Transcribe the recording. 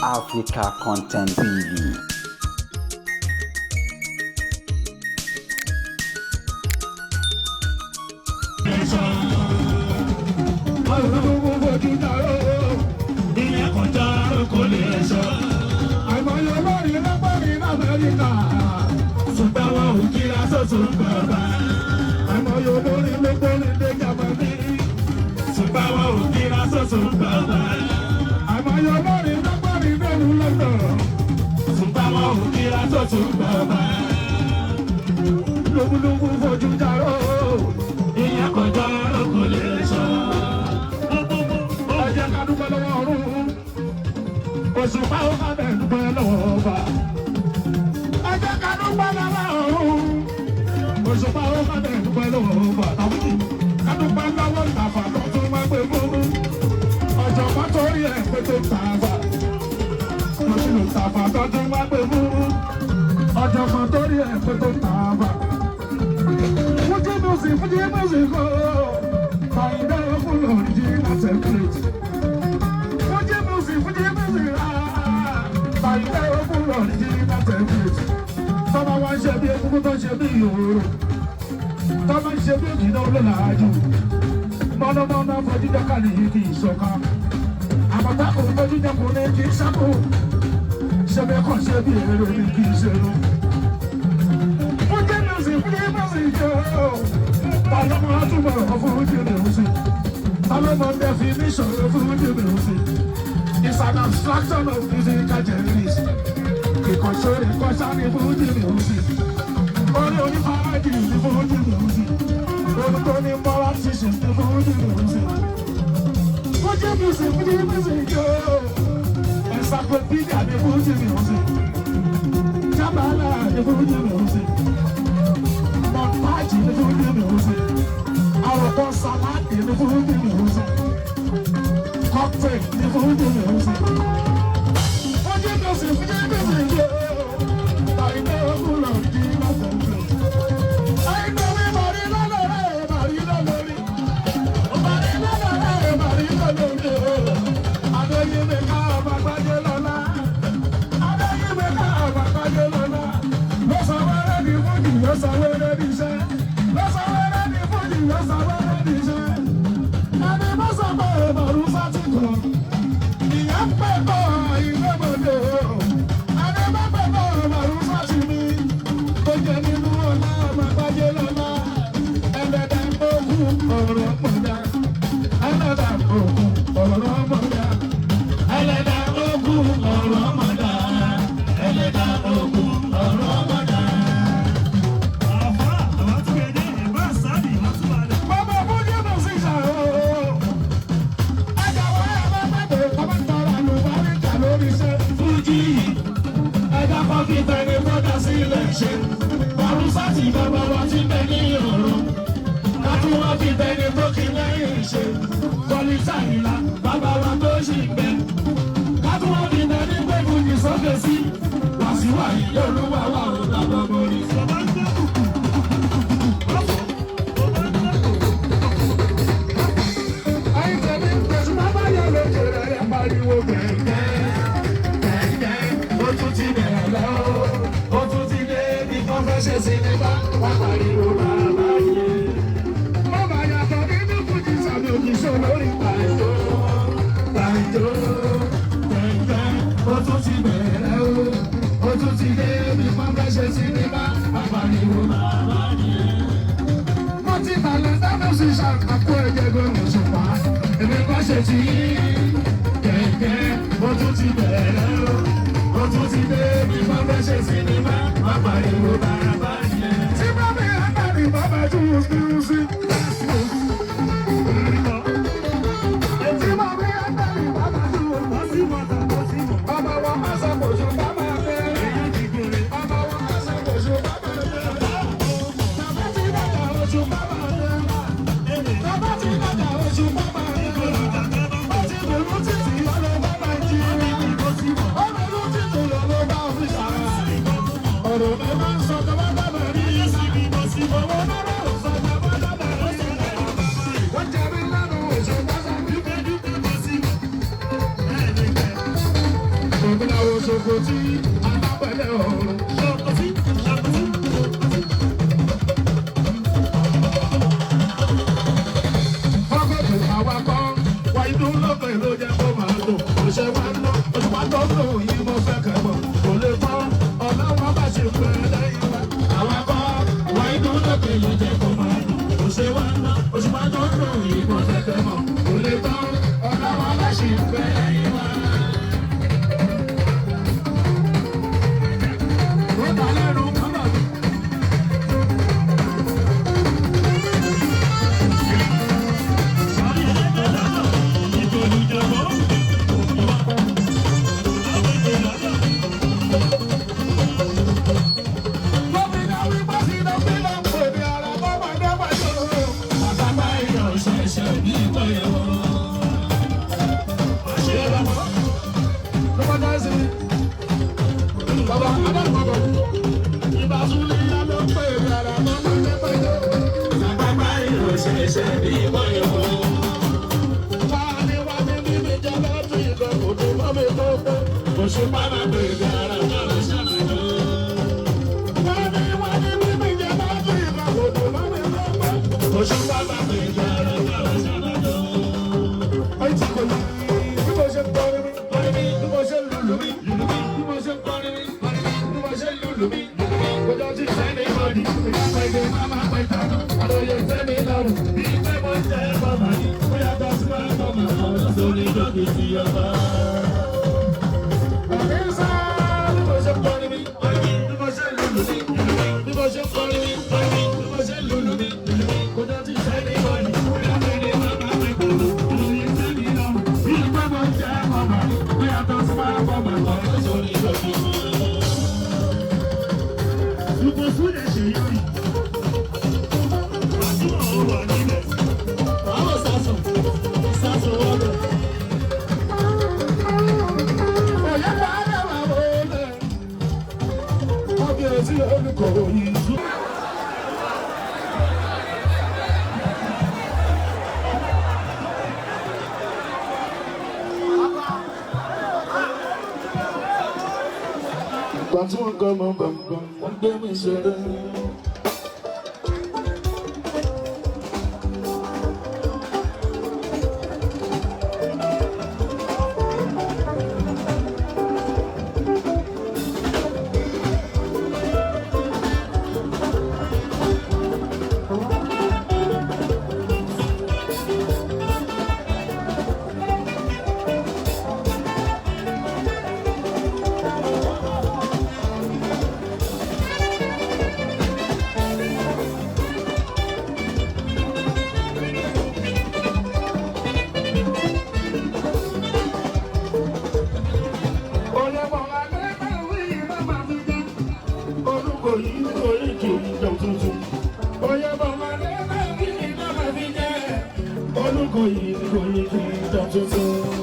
Africa Content TV. It's an abstraction of musical genres. Because music. Only five is the music. Only moral teachings the music. Music, encyclopedia the music. Kabbalah the music. Montage the music. Our salad the music. Cocktail the music. Music. I know who love you. I know everybody love you. I know you make up a bagelola. I know you make up a bagelola. No saber the food, no saber the dish. No saber the food, no saber the dish. I never saw a barusa to go. The young people, you never know. èmi làwọn ṣòkò tí alápẹ̀lẹ̀ ọ̀run. Fọ́kọ̀tù àwa kan wá inú lọ́pẹ̀ ló jẹ́ kó máa dùn. Òṣè wa ń lọ, oṣù wa tó ń lò yìí mo fẹ́ kẹ́mọ̀. Kò lè tán, ọlọ́wọ́ bá ṣe pẹ́ lẹ́yìn wa. Àwa kan wá inú lọ́pẹ̀ ló jẹ́ kó máa dùn. Òṣè wa ń lọ, oṣù wa tó ń lò yìí mo fẹ́ kẹ́mọ̀. Kò lè tán, ọlọ́wọ́ bá ṣe pẹ́ lẹ́yìn wa. Tí wọ́n kọ́ mọ́ bàbá wọ́n gbé mi ṣeré. Olùkọ́ yìí kò ní kí n jọ tuntun.